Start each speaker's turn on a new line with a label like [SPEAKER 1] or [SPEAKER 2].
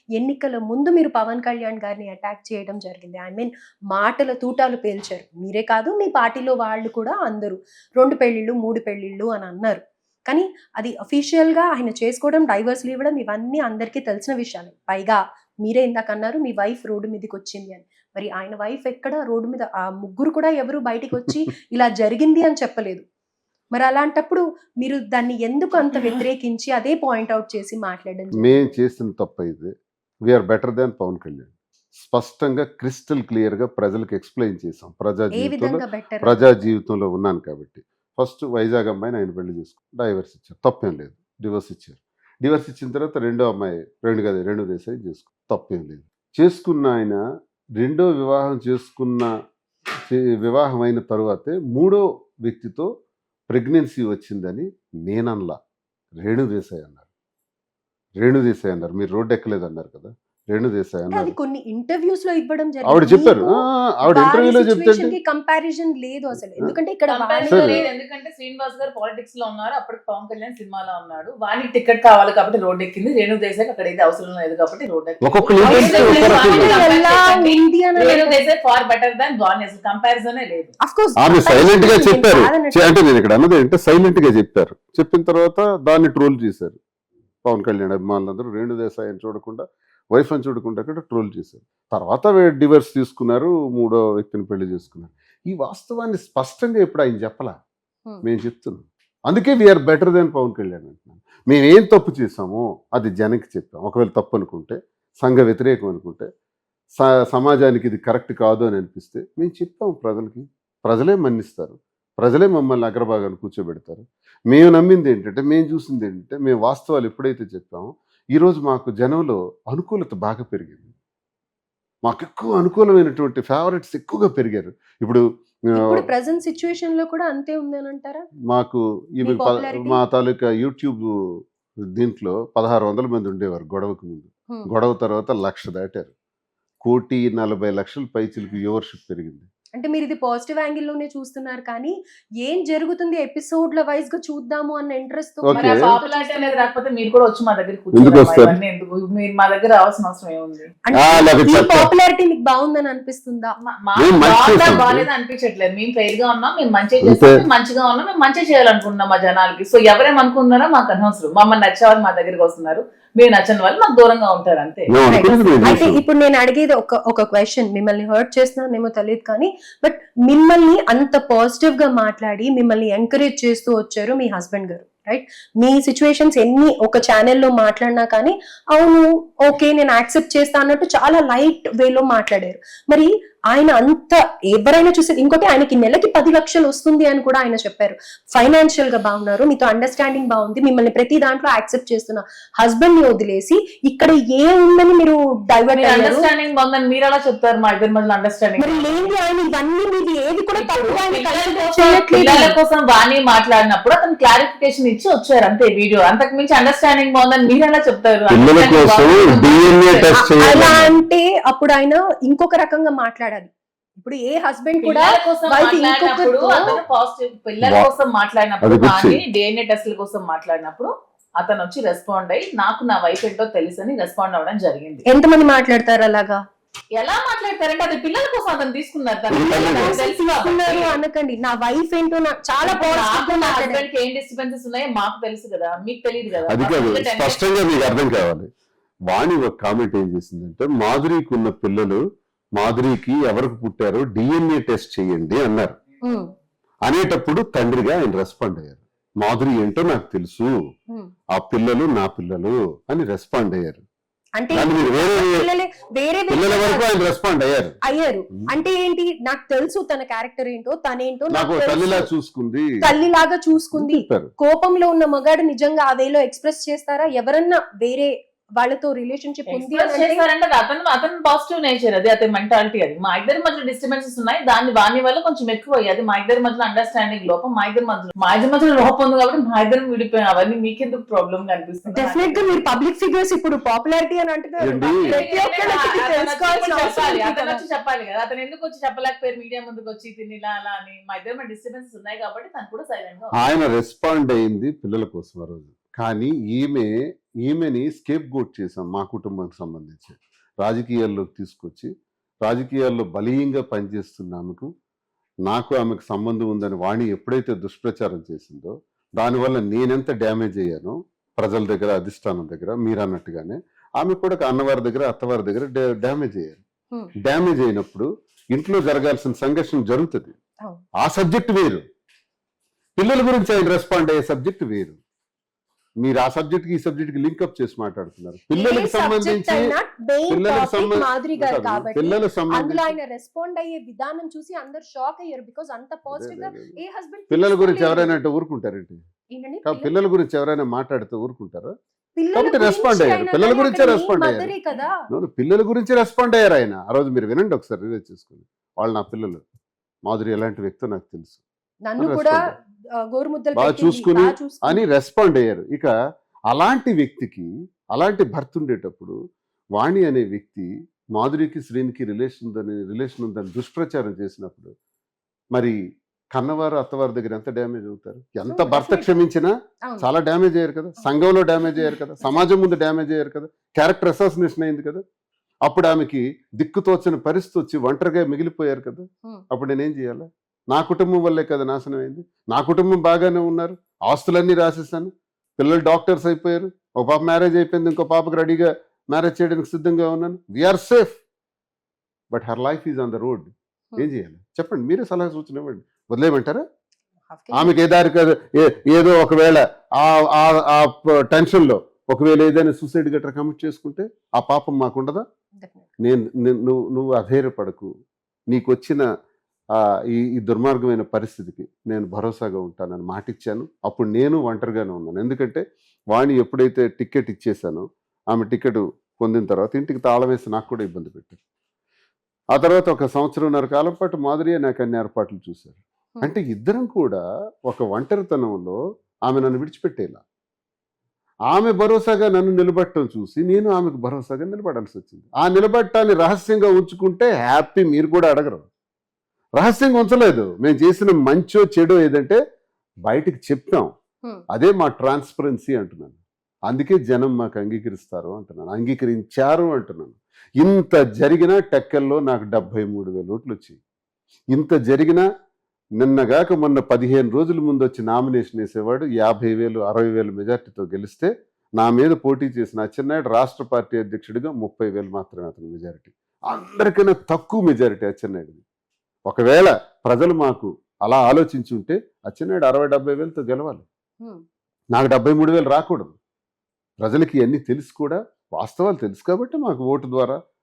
[SPEAKER 1] ఎన్నికల ముందు మీరు పవన్ కళ్యాణ్ గారిని అటాక్ చేయడం జరిగింది. ఐ మీన్ మాటల తూటాలు పేల్చారు. మీరే కాదు, మీ పార్టీలో వాళ్ళు కూడా అందరూ 2 పెళ్ళిళ్ళు, 3 పెళ్ళిళ్ళు అని అన్నారు. కానీ అది అఫీషియల్‌గా ఆయన చేసుకోవడం, డైవర్స్‌లు ఇవ్వడం ఇవన్నీ అందరికీ తెలిసిన విషయాలే. పైగా మీరే ఇందాక అన్నారు మీ వైఫ్ రోడ్డు మీదకొచ్చింది అని. మరి ఆయన వైఫ్ ఎక్కడ రోడ్డు మీద ఆ ముగ్గురు కూడా ఎవరు బయటికొచ్చి ఇలా జరిగింది అని చెప్పలేదు. మరి అలాంటప్పుడు మీరు దాన్ని ఎందుకు అంత వ్యతిరేకించి అదే పాయింట్ ఔట్ చేసి మాట్లాడడం జరిగింది?
[SPEAKER 2] మేము చేసిన తప్పు ఇది. We are better than Pawan Kalyan. స్పష్టంగా క్రిస్టల్ క్లియర్‌గా ప్రజలకు ఎక్స్‌ప్లెయిన్ చేసాం.
[SPEAKER 1] ఏ విధంగా బెటర్?
[SPEAKER 2] ప్రజా జీవితంలో ఉన్నాను కాబట్టి. ఫస్ట్ వైజాగ్ అమ్మాయిని ఆయన పెళ్లి చేసుకుని డైవర్స్ ఇచ్చారు. తప్పేం లేదు. డివోర్స్ ఇచ్చారు. డివోర్స్ ఇచ్చిన తర్వాత రెండో అమ్మాయి 2 దేశాయి చేసుకుని తప్పేం లేదు. చేసుకున్న ఆయన రెండో వివాహం చేసుకున్న వివాహం అయిన తరువాతే మూడో వ్యక్తితో ప్రెగ్నెన్సీ వచ్చిందని నేననలా. రేణుదేశాయ్ అన్నారు. రేణుదేశాయ్ అన్నారు. మీరు రోడ్డు ఎక్కలేదన్నారు కదా! రేణుదేశాయ్
[SPEAKER 1] అది
[SPEAKER 2] అన్నారు.
[SPEAKER 1] కొన్ని ఇంటర్వ్యూస్ లో ఇవ్వడం
[SPEAKER 2] ఆవిడ చెప్పారు.
[SPEAKER 1] మీకు
[SPEAKER 2] ఆవిడ
[SPEAKER 1] వారి
[SPEAKER 2] ఇంటర్వ్యూలో
[SPEAKER 1] సిచ్యువేషన్
[SPEAKER 2] చెప్తే
[SPEAKER 1] కి కంపారిజన్ లేదు అసలు. ఎందుకంటే ఇక్కడ
[SPEAKER 3] కంపారిజన్
[SPEAKER 2] సరే.
[SPEAKER 3] లేదు. ఎందుకంటే శ్రీనివాస్ గారు పాలిటిక్స్ లో ఉన్నారు, అప్పటికి పవన్ కళ్యాణ్ సినిమాలో ఉన్నాడు. వానికి టికెట్ కావాలి కాబట్టి రోడ్ ఎక్కింది. రేణు దేశాయ్ అక్కడ అయితే అవసరం లేదు కాబట్టి రోడ్
[SPEAKER 2] ఒక్కొక్క
[SPEAKER 1] అవును,
[SPEAKER 2] లీడర్స్
[SPEAKER 1] అవును,
[SPEAKER 2] ఒక్కొక్క
[SPEAKER 1] అవును.
[SPEAKER 2] రకంగా.
[SPEAKER 1] ఎలా ఉంది అని
[SPEAKER 3] Renu Desai far better than బాన్. అసలు కంపారిజనే లేదు.
[SPEAKER 1] Of course,
[SPEAKER 2] ఆమె సైలెంట్ గా
[SPEAKER 1] comparison
[SPEAKER 2] చెప్పారు.
[SPEAKER 1] నేను కాదనట్లేదు.
[SPEAKER 2] అంటే నేను ఇక్కడ అన్నది ఏంటంటే సైలెంట్ గా చెప్పారు. చెప్పిన తర్వాత దాన్ని ట్రోల్ చేశారు. పవన్ కళ్యాణ్ అభిమానులందరూ రేణుదేశాయ్ అని చూడకుండా, వైఫ్ అని చూడకుండా అక్కడ ట్రోల్ చేశారు. తర్వాత డివర్స్ తీసుకున్నారు. మూడో వ్యక్తిని పెళ్లి చేసుకున్నారు. ఈ వాస్తవాన్ని స్పష్టంగా ఇప్పుడు ఆయన చెప్పలా. మేము చెప్తున్నాం. అందుకే we are better than Pawan Kalyan అంటున్నాం. మేము ఏం తప్పు చేసామో అది జనకి చెప్పాం. ఒకవేళ తప్పు అనుకుంటే, సంఘ వ్యతిరేకం అనుకుంటే, సమాజానికి ఇది కరెక్ట్ కాదు అని అనిపిస్తే మేము చెప్పాం ప్రజలకి. ప్రజలే మన్నిస్తారు. ప్రజలే మమ్మల్ని అగ్రభాగాన్ని కూర్చోబెడతారు. మేము నమ్మింది ఏంటంటే, మేము చూసింది ఏంటంటే, మేము వాస్తవాలు ఎప్పుడైతే చెప్పామో ఈరోజు మాకు జనంలో అనుకూలత బాగా పెరిగింది. మాకు ఎక్కువ అనుకూలమైనటువంటి ఫేవరెట్స్ ఎక్కువగా పెరిగారు. ఇప్పుడు
[SPEAKER 1] ఇప్పుడు ప్రెజెంట్ సిచ్యువేషన్ లో కూడా అంతే ఉంది అని అంటారా?
[SPEAKER 2] మాకు
[SPEAKER 1] మీ popularity?
[SPEAKER 2] మా తాలూకా యూట్యూబ్ దీంట్లో 1600 మంది ఉండేవారు గొడవకు ముందు.
[SPEAKER 1] Hmm.
[SPEAKER 2] గొడవ తర్వాత 1,00,000 దాటారు. 1,40,00,000 పైచిలకు వ్యూవర్షిప్ పెరిగింది.
[SPEAKER 1] అంటే మీరు ఇది పాజిటివ్ యాంగిల్ లోనే చూస్తున్నారు కానీ ఏం జరుగుతుంది ఎపిసోడ్ల వైజ్ గా చూద్దాము అన్న ఇంట్రెస్ట్ తో
[SPEAKER 3] మరి ఆ
[SPEAKER 2] Okay.
[SPEAKER 3] పాపులారిటీ అనేది రాకపోతే మీరు కూడా వచ్చి మా దగ్గర
[SPEAKER 2] ఎందుకు
[SPEAKER 3] కూర్చోండి.
[SPEAKER 2] వస్తారు?
[SPEAKER 3] ఇవన్నీ ఎందుకు? మీరు మా దగ్గర రావాల్సిన అవసరం ఏముంది?
[SPEAKER 2] లేకపోతే
[SPEAKER 1] ఈ
[SPEAKER 2] చెప్తా.
[SPEAKER 1] పాపులారిటీ మీకు బాగుందని అనిపిస్తుందా?
[SPEAKER 2] మేము మంచి చేస్తాం.
[SPEAKER 3] బాగాలేదు అనిపించట్లేదు. మేము ఫెయిర్ గా ఉన్నాం, మేము మంచిగా
[SPEAKER 2] అంతే.
[SPEAKER 3] చేస్తాం, మేము మంచిగా ఉన్నాం, మేము మంచిగా చేయాలనుకుంటున్నాం మా జనాలకి. సో ఎవరేమనుకున్నారో మాకు అనవసరం. మమ్మల్ని నచ్చేవాళ్ళు మా దగ్గరికి వస్తున్నారు, మీరు నచ్చని వాళ్ళు మాకు దూరంగా ఉంటారు అంతే.
[SPEAKER 2] మేము అనుకున్నది మేము
[SPEAKER 1] అయితే
[SPEAKER 2] చేసాం.
[SPEAKER 1] ఇప్పుడు నేను అడిగేది ఒక క్వశ్చన్, మిమ్మల్ని హర్ట్ చేస్తున్నానేమో తెలియదు కానీ బట్ మిమ్మల్ని అంత పాజిటివ్ గా మాట్లాడి మిమ్మల్ని ఎంకరేజ్ చేస్తూ వచ్చారు మీ హస్బెండ్ గారు, రైట్? మీ సిచ్యువేషన్స్ ఎన్ని ఒక ఛానల్లో మాట్లాడినా కానీ అవును ఓకే నేను యాక్సెప్ట్ చేస్తా అన్నట్టు చాలా లైట్ వేలో మాట్లాడారు. మరి ఆయన అంత ఎవరైనా చూసి, ఇంకోటి ఆయనకి నెలకి 10 లక్షలు వస్తుంది అని కూడా ఆయన చెప్పారు. ఫైనాన్షియల్ గా బాగున్నారు, మీతో అండర్స్టాండింగ్ బాగుంది, మిమ్మల్ని ప్రతి దాంట్లో యాక్సెప్ట్ చేస్తున్న హస్బెండ్ ని వదిలేసి ఇక్కడ ఏ ఉందని మీరు డైవర్ట్ అయ్యారు.
[SPEAKER 3] అండర్స్టాండింగ్ బాగుందని మీరు అలా చెప్తారు. మా ఇద్దరి మధ్యలో అండర్స్టాండింగ్
[SPEAKER 1] మరి లేని ఆయన ఇవన్నీ మీది ఏది కూడా తప్పుగా ఆయన consider
[SPEAKER 3] పిల్లల
[SPEAKER 1] చేయట్లేదు.
[SPEAKER 3] కోసం వాణి మాట్లాడినప్పుడు అతను క్లారిఫికేషన్ ఇచ్చి వచ్చారు అంతే. వీడియో అంతకు మించి అండర్స్టాండింగ్ బాగుందని మీరు ఎలా చెప్తారు?
[SPEAKER 2] పిల్లల కోసం DNA టెస్ట్
[SPEAKER 1] అలా
[SPEAKER 2] చేయాలి.
[SPEAKER 1] అంటే అప్పుడు ఆయన ఇంకొక రకంగా మాట్లాడాలి. ఇప్పుడు ఏ హస్బెండ్ కూడా
[SPEAKER 3] పిల్లల కోసం
[SPEAKER 1] wife
[SPEAKER 3] మాట్లాడినప్పుడు
[SPEAKER 1] ఇంకొకరితో
[SPEAKER 3] అతను పాజిటివ్, పిల్లల
[SPEAKER 2] వా-
[SPEAKER 3] కోసం మాట్లాడినప్పుడు
[SPEAKER 2] అది గుర్తు.
[SPEAKER 3] కానీ డిఎన్ఏ టెస్ట్ల కోసం మాట్లాడినప్పుడు అతను వచ్చి రెస్పాండ్ అయ్యి నాకు నా వైఫ్ ఏంటో తెలుసని రెస్పాండ్ అవ్వడం జరిగింది.
[SPEAKER 1] ఎంతమంది మాట్లాడతారు అలాగా?
[SPEAKER 3] ఎలా మాట్లాడతారంటే అది పిల్లల కోసం అతను తీసుకున్నారు.
[SPEAKER 1] తీసుకున్నారు అనకండి, నా వైఫ్ ఏంటో చాలా పాజిటివ్ గా మాట్లాడారు.
[SPEAKER 3] హస్బెండ్ కి ఏం డిస్టర్బెన్సెస్ ఉన్నాయో మాకు తెలుసు కదా, మీకు తెలియదు కదా.
[SPEAKER 2] అది కాదు,
[SPEAKER 3] అందుకే 10
[SPEAKER 2] స్పష్టంగా మీకు అర్థం కావాలి. వాణి ఒక కామెంట్ ఏం చేసిందంటే, మాధురికి ఉన్న పిల్లలు మాధురికి ఎవరికి పుట్టారో DNA టెస్ట్ చేయండి అన్నారు.
[SPEAKER 1] ఉమ్,
[SPEAKER 2] అనేటప్పుడు తండ్రిగా ఆయన రెస్పాండ్ అయ్యారు. మాధురి ఏంటో నాకు తెలుసు,
[SPEAKER 1] ఉమ్.
[SPEAKER 2] ఆ పిల్లలు నా పిల్లలు అని రెస్పాండ్ అయ్యారు.
[SPEAKER 1] అంటే
[SPEAKER 2] దాన్ని మీరు
[SPEAKER 1] పిల్లలే వేరే
[SPEAKER 2] పిల్లల వరకు ఆయన రెస్పాండ్ అయ్యారు.
[SPEAKER 1] అయ్యారు. అంటే ఏంటి, నాకు తెలుసు తన క్యారెక్టర్ ఏంటో, తనేంటో
[SPEAKER 2] నాకు
[SPEAKER 1] నాకు
[SPEAKER 2] తల్లిలా
[SPEAKER 1] తెలుసు.
[SPEAKER 2] చూసుకుంది
[SPEAKER 1] తల్లిలాగా చూసుకుంది.
[SPEAKER 2] చెప్పారు.
[SPEAKER 1] కోపంలో ఉన్న మగాడు నిజంగా ఆ వేలో ఎక్స్ప్రెస్ చేస్తారా? ఎవరన్నా వేరే వాళ్ళతో రిలేషన్షిప్ ఉంది
[SPEAKER 3] ఎక్స్ప్రెస్
[SPEAKER 1] అని అంటే
[SPEAKER 3] చేస్తారంటే అతను పాజిటివ్ నేచర్, అది అతని మెంటాలిటీ. అది మా ఇద్దరి మధ్యలో డిస్టర్బెన్సెస్ ఉన్నాయి, వాని వల్ల కొంచెం ఎక్కువ అయ్యి మా ఇద్దరి మధ్యలో అండర్స్టాండింగ్ లోపం, మా ఇద్దరి మధ్యలో లోపం ఉంది కాబట్టి మా ఇద్దరం విడిపోయాం. అవన్నీ మీకెందుకు ప్రాబ్లం కనిపిస్తుంది?
[SPEAKER 1] డెఫినెట్ గా మీరు పబ్లిక్ ఫిగర్స్ ఇప్పుడు పాపులారిటీ అని అంటున్నారు.
[SPEAKER 2] ఏంటి?
[SPEAKER 1] ప్రతి ఒక్కరికి తెలుసుకోవాల్సిన అవసరం ఉంది
[SPEAKER 3] అతను
[SPEAKER 1] కదా.
[SPEAKER 3] వచ్చి చెప్పాలి కదా. అతను ఎందుకు వచ్చి చెప్పలేకపోయారు మీడియా ముందుకు వచ్చి తిని ఇలా అలా అని? మా ఇద్దరి మధ్య డిస్టర్బెన్సెస్ ఉన్నాయి కాబట్టి తను కూడా సైలెంట్ గా
[SPEAKER 2] ఆయన రెస్పాండ్ అయింది పిల్లల కోసం ఆ రోజు. కానీ ఈమె ఈమెని స్కేప్ గోట్ చేశాం మా కుటుంబానికి సంబంధించి, రాజకీయాల్లోకి తీసుకొచ్చి రాజకీయాల్లో బలీయంగా పనిచేస్తున్న ఆమెకు నాకు ఆమెకు సంబంధం ఉందని వాణి ఎప్పుడైతే దుష్ప్రచారం చేసిందో దానివల్ల నేనెంత డ్యామేజ్ అయ్యానో ప్రజల దగ్గర, అధిష్టానం దగ్గర, మీరు అన్నట్టుగానే ఆమె కూడా అన్నవారి దగ్గర, అత్తవారి దగ్గర డ్యామేజ్ అయ్యారు.
[SPEAKER 1] Hmm.
[SPEAKER 2] డ్యామేజ్ అయినప్పుడు ఇంట్లో జరగాల్సిన సంఘర్షణ జరుగుతుంది.
[SPEAKER 1] అవును.
[SPEAKER 2] ఆ సబ్జెక్ట్ వేరు, పిల్లల గురించి ఆయన రెస్పాండ్ అయ్యే సబ్జెక్ట్ వేరు. మీరు ఆ సబ్జెక్ట్ కి ఈ సబ్జెక్ట్ కి లింకప్ చేసి మాట్లాడుతున్నారు. పిల్లలకు సంబంధించి
[SPEAKER 1] మాధురి గారు కాబట్టి
[SPEAKER 2] పిల్లల
[SPEAKER 1] అందులో
[SPEAKER 2] సంబంధించి
[SPEAKER 1] ఆయన రెస్పాండ్ అయ్యే విధానం చూసి అందరు షాక్ అయ్యారు. బికాజ్ అంత పాజిటివ్ గా ఏ హస్బెండ్
[SPEAKER 2] పిల్లల గురించి ఎవరైనా అంటే ఊరుకుంటారేంటి? పిల్లల గురించి ఎవరైనా మాట్లాడితే ఊరుకుంటారా? కాబట్టి రెస్పాండ్ అయ్యారు. పిల్లల గురించే రెస్పాండ్ అయ్యారు.
[SPEAKER 1] కదా
[SPEAKER 2] పిల్లల గురించి రెస్పాండ్ అయ్యారు ఆయన. ఆ రోజు మీరు వినండి ఒకసారి, రిలీజ్ చేసుకుని. వాళ్ళు నా పిల్లలు, మాధురి ఎలాంటి వ్యక్తో నాకు తెలుసు,
[SPEAKER 1] నన్ను కూడా గోరుముద్దలు
[SPEAKER 2] బాగా
[SPEAKER 1] పెట్టింది,
[SPEAKER 2] చూసుకుని
[SPEAKER 1] బాగా చూసుకుని.
[SPEAKER 2] అని రెస్పాండ్ అయ్యారు. ఇక అలాంటి వ్యక్తికి, అలాంటి భర్త ఉండేటప్పుడు వాణి అనే వ్యక్తి మాధురికి శ్రీనికి రిలేషన్ ఉందని దుష్ప్రచారం చేసినప్పుడు మరి కన్నవారు అత్తవారి దగ్గర ఎంత డ్యామేజ్ అవుతారు? ఎంత భర్త
[SPEAKER 1] definitely.
[SPEAKER 2] క్షమించినా
[SPEAKER 1] అవును.
[SPEAKER 2] చాలా డ్యామేజ్ అయ్యారు కదా, సంఘంలో డ్యామేజ్ అయ్యారు కదా, సమాజం ముందు డ్యామేజ్ అయ్యారు కదా, క్యారెక్టర్ అసాసినేషన్ అయింది కదా. అప్పుడు ఆమెకి దిక్కుతోచని పరిస్థితి వచ్చి ఒంటరిగా మిగిలిపోయారు కదా.
[SPEAKER 1] Hmm.
[SPEAKER 2] అప్పుడు నేనేం చేయాలి? నా కుటుంబం వల్లే కదా నాశనం అయింది. నా కుటుంబం బాగానే ఉన్నారు, ఆస్తులన్నీ రాసేసాను, పిల్లలు డాక్టర్స్ అయిపోయారు, ఒక పాప మ్యారేజ్ అయిపోయింది, ఇంకో పాపకు రెడీగా మ్యారేజ్ చేయడానికి సిద్ధంగా ఉన్నాను. We are safe, but her life is on the road. ఏం చేయాలి చెప్పండి, మీరే సలహా సూచన ఇవ్వండి. వదిలేయమంటారా? ఆమెకి ఏ దారి కాదు, ఏదో ఒకవేళ ఆ టెన్షన్ లో ఒకవేళ ఏదైనా సూసైడ్ గట్రా కమిట్ చేసుకుంటే ఆ పాపం మాకుండదా? నువ్వు అధైర్యపడకు, నీకు వచ్చిన ఈ దుర్మార్గమైన పరిస్థితికి నేను భరోసాగా ఉంటానని మాటిచ్చాను. అప్పుడు నేను ఒంటరిగానే ఉన్నాను. ఎందుకంటే వాణి ఎప్పుడైతే టికెట్ ఇచ్చేసానో ఆమె టికెట్ పొందిన తర్వాత ఇంటికి తాళం వేసి నాకు కూడా ఇబ్బంది పెట్టారు. ఆ తర్వాత ఒక 1.5 సంవత్సరం కాలం పాటు మాధురియే నాకు అన్ని ఏర్పాట్లు చూశారు. అంటే ఇద్దరం కూడా ఒక ఒంటరితనంలో ఆమె నన్ను విడిచిపెట్టేలా, ఆమె భరోసాగా నన్ను నిలబడటం చూసి నేను ఆమెకు భరోసాగా నిలబడాల్సి వచ్చింది. ఆ నిలబడటాన్ని రహస్యంగా ఉంచుకుంటే హ్యాపీ, మీరు కూడా అడగరు. రహస్యంగా ఉంచలేదు. మేము చేసిన మంచో చెడో ఏదంటే బయటికి చెప్తాం. అదే మా ట్రాన్స్పరెన్సీ అంటున్నాను. అందుకే జనం మాకు అంగీకరిస్తారు అంటున్నాను, అంగీకరించారు అంటున్నాను. ఇంత జరిగినా టెక్కల్లో నాకు 73,000 ఓట్లు వచ్చాయి. ఇంత జరిగినా నిన్నగాక మొన్న 15 రోజుల ముందు వచ్చి నామినేషన్ వేసేవాడు 50,000, 60,000 మెజార్టీతో గెలిస్తే నా మీద పోటీ చేసిన అచ్చెన్నాయుడు రాష్ట్ర పార్టీ అధ్యక్షుడిగా 30,000 మాత్రమే అతని మెజారిటీ. అందరికన్నా తక్కువ మెజారిటీ అచ్చెన్నాయుడిది. ఒకవేళ ప్రజలు మాకు అలా ఆలోచించి ఉంటే అచ్చెన్నాయుడు 60,000-70,000తో గెలవాలి, నాకు 73,000 రాకూడదు. ప్రజలకి అన్నీ తెలుసు కూడా, వాస్తవాలు తెలుసు కాబట్టి మాకు ఓటు ద్వారా